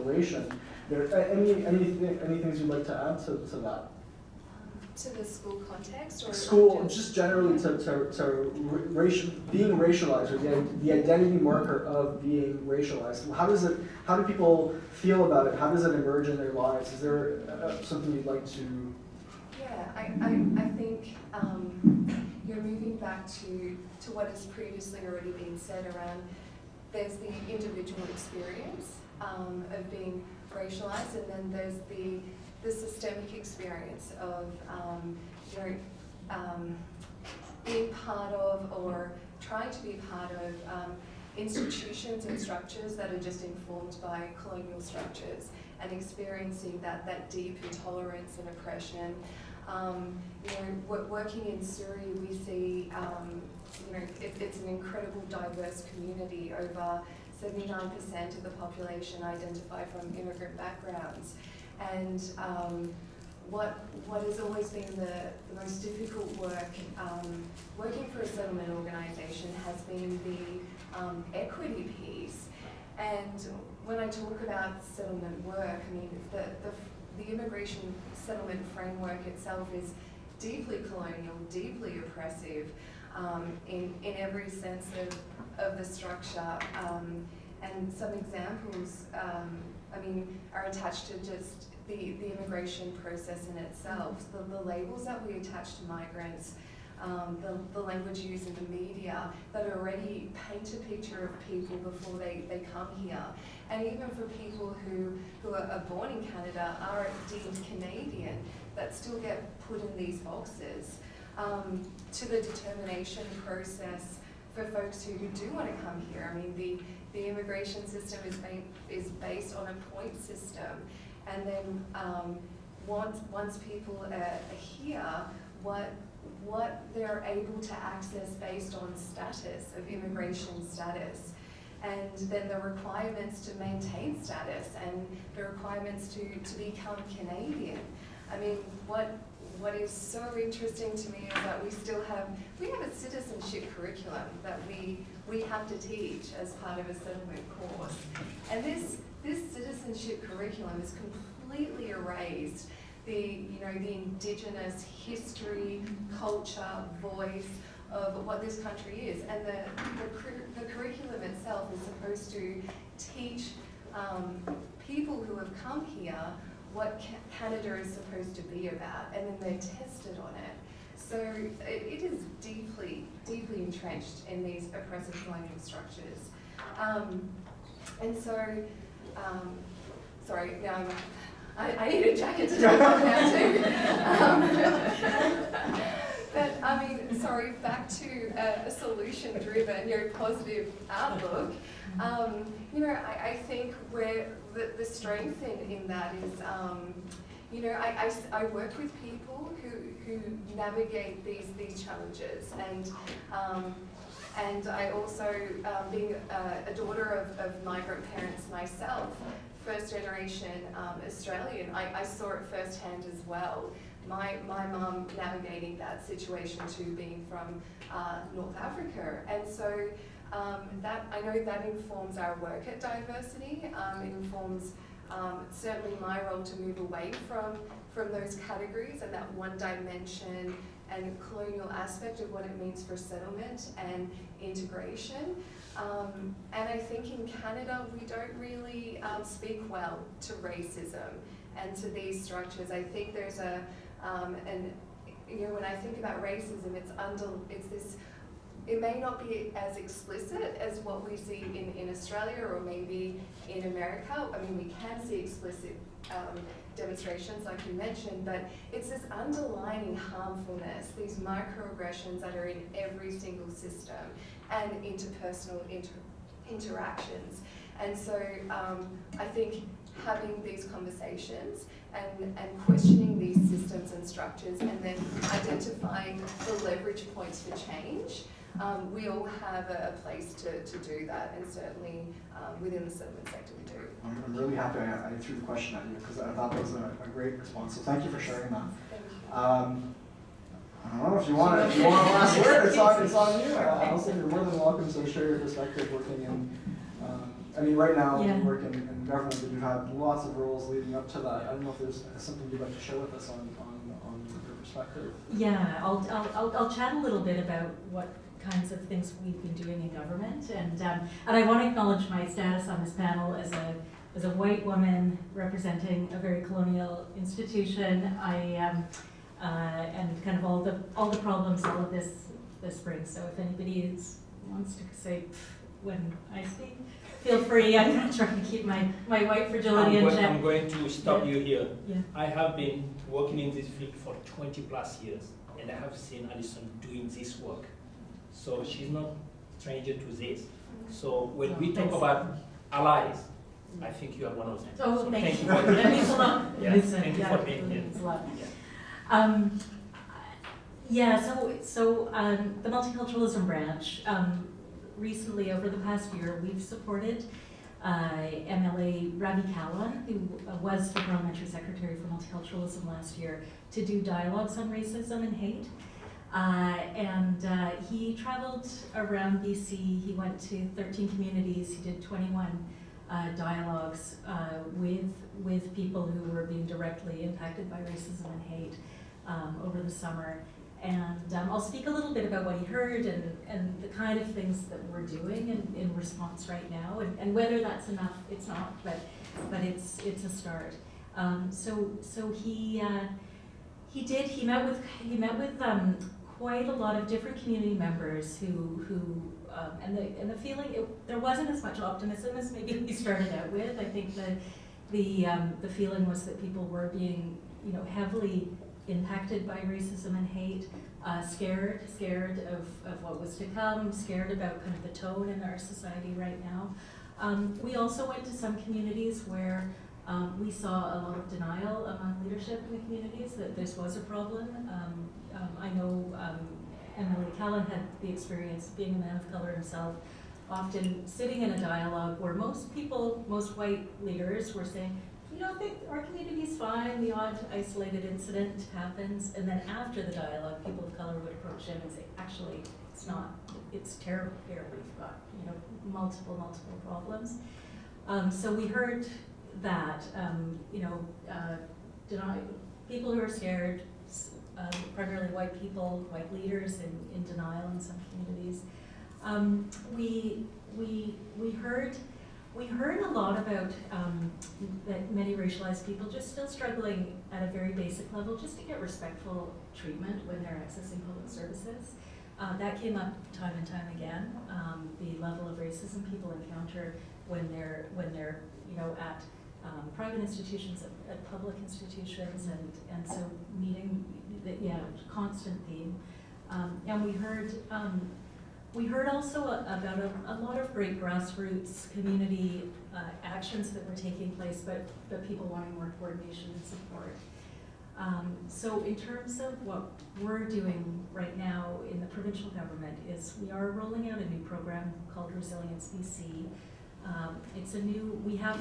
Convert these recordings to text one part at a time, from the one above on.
population. Any things you'd like to add to that? To the school context, or school, just generally to being racialized, or the identity marker of being racialized. How do people feel about it? How does it emerge in their lives? Is there something you'd like to? Yeah, I think you're moving back to what has previously already been said around. There's the individual experience of being racialized, and then there's the systemic experience of being part of, or trying to be part of, institutions and structures that are just informed by colonial structures, and experiencing that deep intolerance and oppression. Working in Surrey, we see it's an incredible diverse community. Over 79% of the population identify from immigrant backgrounds. And what has always been the most difficult work, working for a settlement organisation, has been the equity piece. And when I talk about settlement work, I mean the immigration settlement framework itself is deeply colonial, deeply oppressive, in every sense of the structure. And some examples, are attached to just the immigration process in itself. The labels that we attach to migrants, the language used in the media that already paint a picture of people before they come here. And even for people who are born in Canada, are deemed Canadian, that still get put in these boxes. To the determination process for folks who do want to come here. I mean, the immigration system is based on a point system, and then once people are here, what they're able to access based on status, of immigration status, and then the requirements to maintain status, and the requirements to become Canadian. I mean, what is so interesting to me is that we have a citizenship curriculum that we have to teach as part of a settlement course. And this citizenship curriculum has completely erased the Indigenous history, culture, voice of what this country is. And the curriculum itself is supposed to teach people who have come here what Canada is supposed to be about, and then they're tested on it. So it is deeply, deeply entrenched in these oppressive colonial structures. And so, sorry, now I need a jacket to talk about now too. But I mean, sorry, back to a solution-driven, positive outlook. I think where the strength in that is, I work with people who navigate these challenges, and I also, being a daughter of migrant parents myself, first generation Australian, I saw it firsthand as well. My mum navigating that situation too, being from North Africa, and so that I know that informs our work at Diversity. It informs certainly my role to move away from those categories and that one dimension and colonial aspect of what it means for settlement and integration. And I think in Canada we don't really speak well to racism and to these structures. I think there's when I think about racism, it's this. It may not be as explicit as what we see in Australia or maybe in America. I mean, we can see explicit demonstrations like you mentioned, but it's this underlying harmfulness, these microaggressions that are in every single system and interpersonal interactions. And so I think having these conversations and questioning these systems and structures, and then identifying the leverage points for change, we all have a place to do that, and certainly within the settlement sector we do. I'm really happy I threw the question at you, because I thought that was a great response, so thank you for sharing that. Thank you. I don't know if you want a last word, it's on you. Also, you're more than welcome to share your perspective working in I mean, right now, Yeah. you work in government, but you've had lots of roles leading up to that. I don't know if there's something you'd like to share with us on your perspective. Yeah, I'll chat a little bit about what kinds of things we've been doing in government, and I want to acknowledge my status on this panel as a white woman representing a very colonial institution. And kind of all the problems all of this brings. So if anybody wants to say when I speak, feel free. I'm going to try to keep my white fragility in check. I'm going to stop you here. Yeah. I have been working in this field for 20 plus years, and I have seen Alison doing this work. So she's not stranger to this. So when we talk Thanks. About allies, I think you are one of them. Oh, so thank you. for That means a lot. Yeah, Listen, thank you yeah, for being it here. means a lot. Yeah. So the multiculturalism branch, recently over the past year, we've supported MLA Ravi Kalan, who was the parliamentary secretary for multiculturalism last year, to do dialogues on racism and hate. He traveled around BC. He went to 13 communities. He did 21 dialogues with people who were being directly impacted by racism and hate over the summer. And I'll speak a little bit about what he heard and the kind of things that we're doing in response right now, and whether that's enough. It's not, but it's a start. So he met with quite a lot of different community members who and the feeling there wasn't as much optimism as maybe we started out with. I think the feeling was that people were being heavily impacted by racism and hate, scared of what was to come, scared about kind of the tone in our society right now. We also went to some communities where we saw a lot of denial among leadership in the communities that this was a problem. I know Emily Callan had the experience of being a man of color himself, often sitting in a dialogue where most white leaders were saying, I think our community's fine, the odd isolated incident happens, and then after the dialogue, people of color would approach him and say, actually, it's not, it's terrible here, we've got, multiple problems. So we heard that, people who are scared, primarily white people, white leaders in denial in some communities. We heard a lot about that many racialized people just still struggling at a very basic level just to get respectful treatment when they're accessing public services. That came up time and time again. The level of racism people encounter when they're at private institutions, at public institutions, and so meeting constant theme. And we heard also about a lot of great grassroots community actions that were taking place, but people wanting more coordination and support. So in terms of what we're doing right now in the provincial government is we are rolling out a new program called Resilience BC. It's a new, we have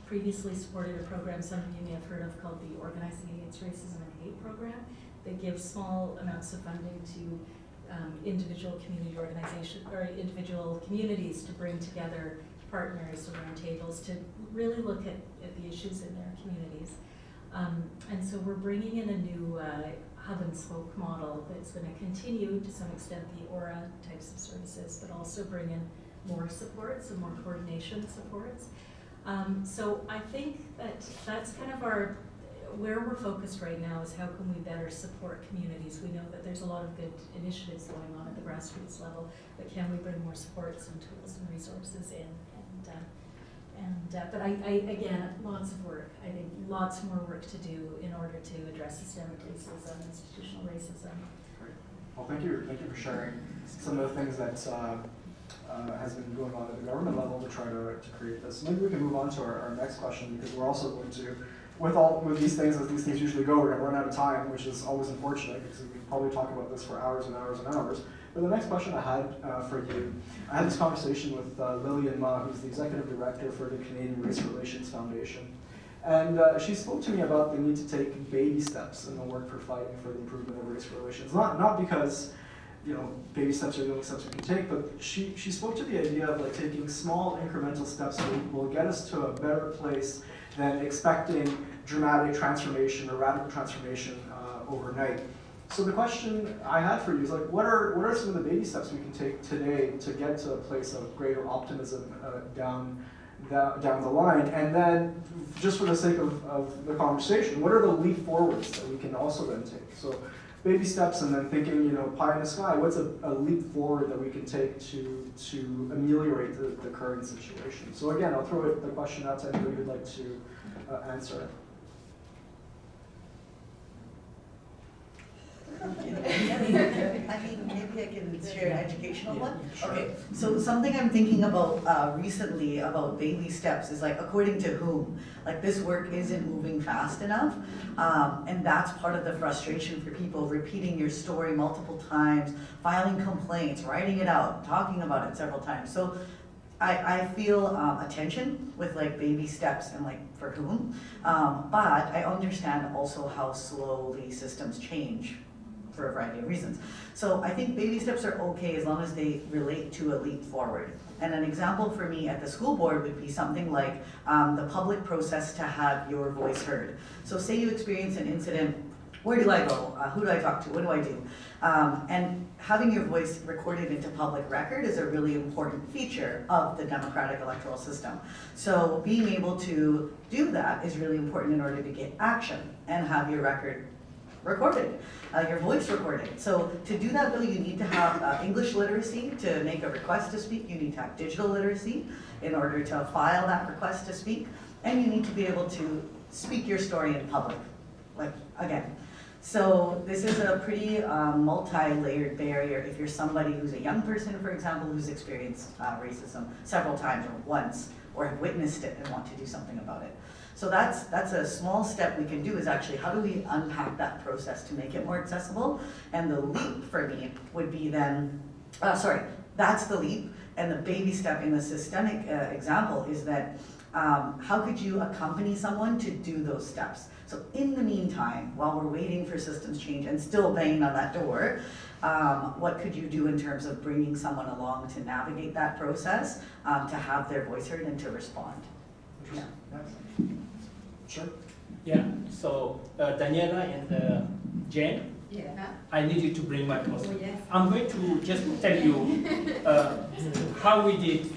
previously supported a program some of you may have heard of called the Organizing Against Racism and Hate program that gives small amounts of funding to individual community organizations or individual communities to bring together partners around tables to really look at the issues in their communities. And so we're bringing in a new hub and spoke model that's going to continue to some extent the aura types of services, but also bring in more supports and more coordination supports. So I think that's kind of where we're focused right now is how can we better support communities. We know that there's a lot of good initiatives going on at the grassroots level, but can we bring more supports and tools and resources in? But I again, lots of work. I think lots more work to do in order to address systemic racism, institutional racism. Great. Well, thank you for sharing some of the things that has been going on at the government level to try to create this. Maybe we can move on to our next question, because we're also going to, with these things, as these things usually go, we're going to run out of time, which is always unfortunate because we could probably talk about this for hours and hours and hours. But the next question I had for you, I had this conversation with Lillian Ma, who's the executive director for the Canadian Race Relations Foundation. And she spoke to me about the need to take baby steps in the work for fighting for the improvement of race relations. Not because baby steps are the only steps we can take, but she spoke to the idea of like taking small incremental steps that will get us to a better place than expecting dramatic transformation or radical transformation overnight. So the question I had for you is like, what are some of the baby steps we can take today to get to a place of greater optimism down the line? And then, just for the sake of the conversation, what are the leap forwards that we can also then take? So baby steps, and then thinking, pie in the sky, what's a leap forward that we can take to ameliorate the current situation? So again, I'll throw the question out to anybody who'd like to answer it. I mean, maybe I can share an educational one. Sure. Okay, so something I'm thinking about recently about baby steps is like, according to whom? Like, this work isn't moving fast enough, and that's part of the frustration for people, repeating your story multiple times, filing complaints, writing it out, talking about it several times. So I feel a tension with like baby steps and like for whom, but I understand also how slowly systems change for a variety of reasons. So I think baby steps are okay as long as they relate to a leap forward. And an example for me at the school board would be something like the public process to have your voice heard. So say you experience an incident, where do I go? Who do I talk to? What do I do? And having your voice recorded into public record is a really important feature of the democratic electoral system. So being able to do that is really important in order to get action and have your record recorded, your voice recorded. So to do that though, you need to have English literacy to make a request to speak. You need to have digital literacy in order to file that request to speak. And you need to be able to speak your story in public, like again. So this is a pretty multi-layered barrier if you're somebody who's a young person, for example, who's experienced racism several times or once, or have witnessed it and want to do something about it. So that's a small step we can do, is actually how do we unpack that process to make it more accessible? And the leap for me would be then, that's the leap. And the baby step in the systemic example is that how could you accompany someone to do those steps? So in the meantime, while we're waiting for systems change and still banging on that door, what could you do in terms of bringing someone along to navigate that process, to have their voice heard and to respond? Yeah. Sure. Yeah, so Daniela and Jen, Yeah. I need you to bring my Oh, poster. yes. I'm going to just tell you how we did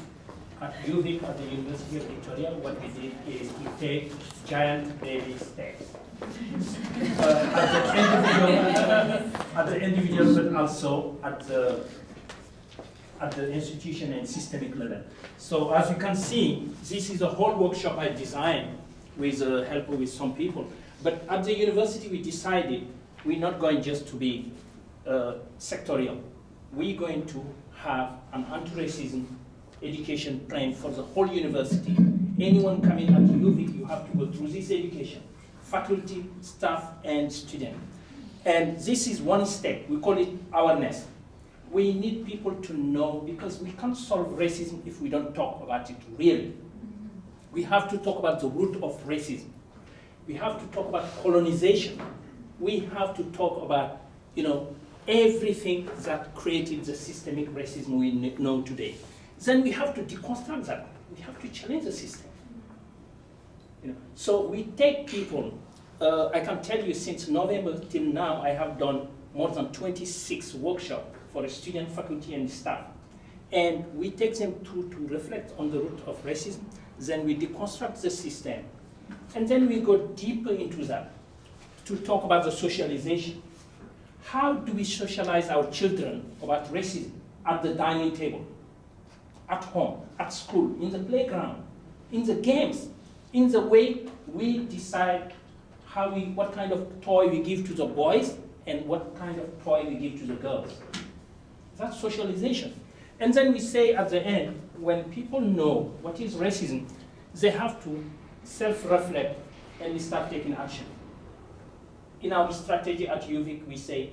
at UVic at the University of Victoria. What we did is we take giant baby steps at the individual, but also at the institution and systemic level. So as you can see, this is a whole workshop I designed with help with some people. But at the university, we decided we're not going just to be sectorial. We're going to have an anti-racism education plan for the whole university. Anyone coming at UVic, you have to go through this education, faculty, staff, and student. And this is one step. We call it awareness. We need people to know, because we can't solve racism if we don't talk about it really. We have to talk about the root of racism. We have to talk about colonization. We have to talk about, everything that created the systemic racism we know today. Then we have to deconstruct that. We have to challenge the system. So we take people. I can tell you, since November till now, I have done more than 26 workshops for student, faculty, and staff. And we take them to reflect on the root of racism. Then we deconstruct the system. And then we go deeper into that to talk about the socialization. How do we socialize our children about racism at the dining table, at home, at school, in the playground, in the games, in the way we decide what kind of toy we give to the boys and what kind of toy we give to the girls? That's socialization. And then we say at the end, when people know what is racism, they have to self-reflect and start taking action. In our strategy at UVic, we say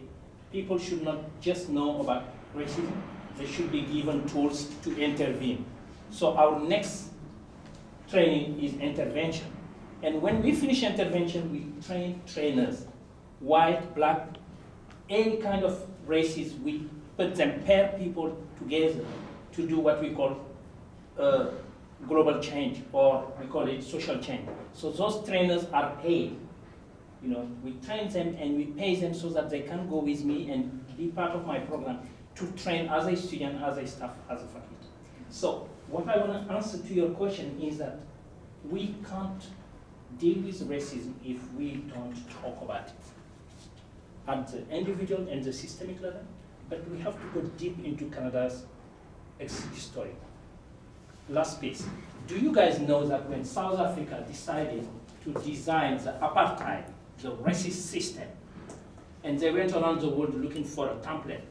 people should not just know about racism, they should be given tools to intervene. So our next training is intervention. And when we finish intervention, we train trainers, white, black, any kind of races. We put them, pair people together to do what we call global change, or we call it social change. So those trainers are paid. You know, we train them and we pay them so that they can go with me and be part of my program to train as a student, as a staff, as a faculty. So what I want to answer to your question is that we can't deal with racism if we don't talk about it at the individual and the systemic level, but we have to go deep into Canada's history. Last piece. Do you guys know that when South Africa decided to design the apartheid, the racist system, and they went around the world looking for a template,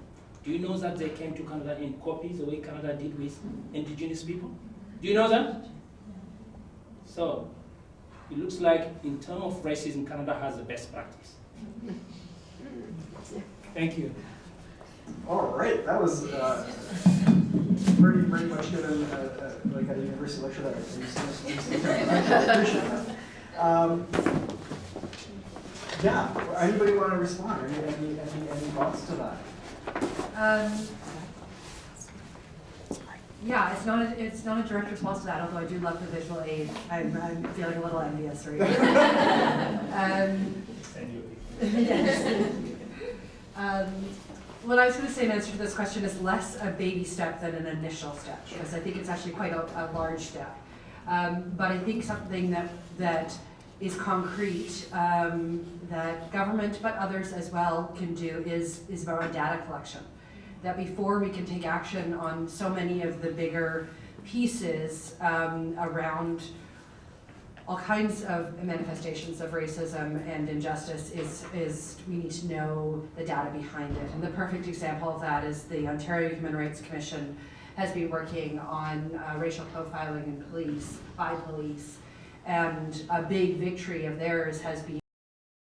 do you know that they came to Canada and copied the way Canada did with indigenous people? Do you know that? So, it looks like in terms of racism, Canada has the best practice. Thank you. All right, that was pretty much given like a university lecture that I appreciate that. Yeah, anybody want to respond? Any thoughts to that? Yeah, it's not a direct response to that, although I do love the visual aid. I'm feeling a little envious right now. Yes. What I was going to say in answer to this question is less a baby step than an initial step, because I think it's actually quite a large step. But I think something that is concrete, that government, but others as well, can do is about data collection. That before we can take action on so many of the bigger pieces around all kinds of manifestations of racism and injustice, is we need to know the data behind it. And the perfect example of that is the Ontario Human Rights Commission has been working on racial profiling in police, by police, and a big victory of theirs has been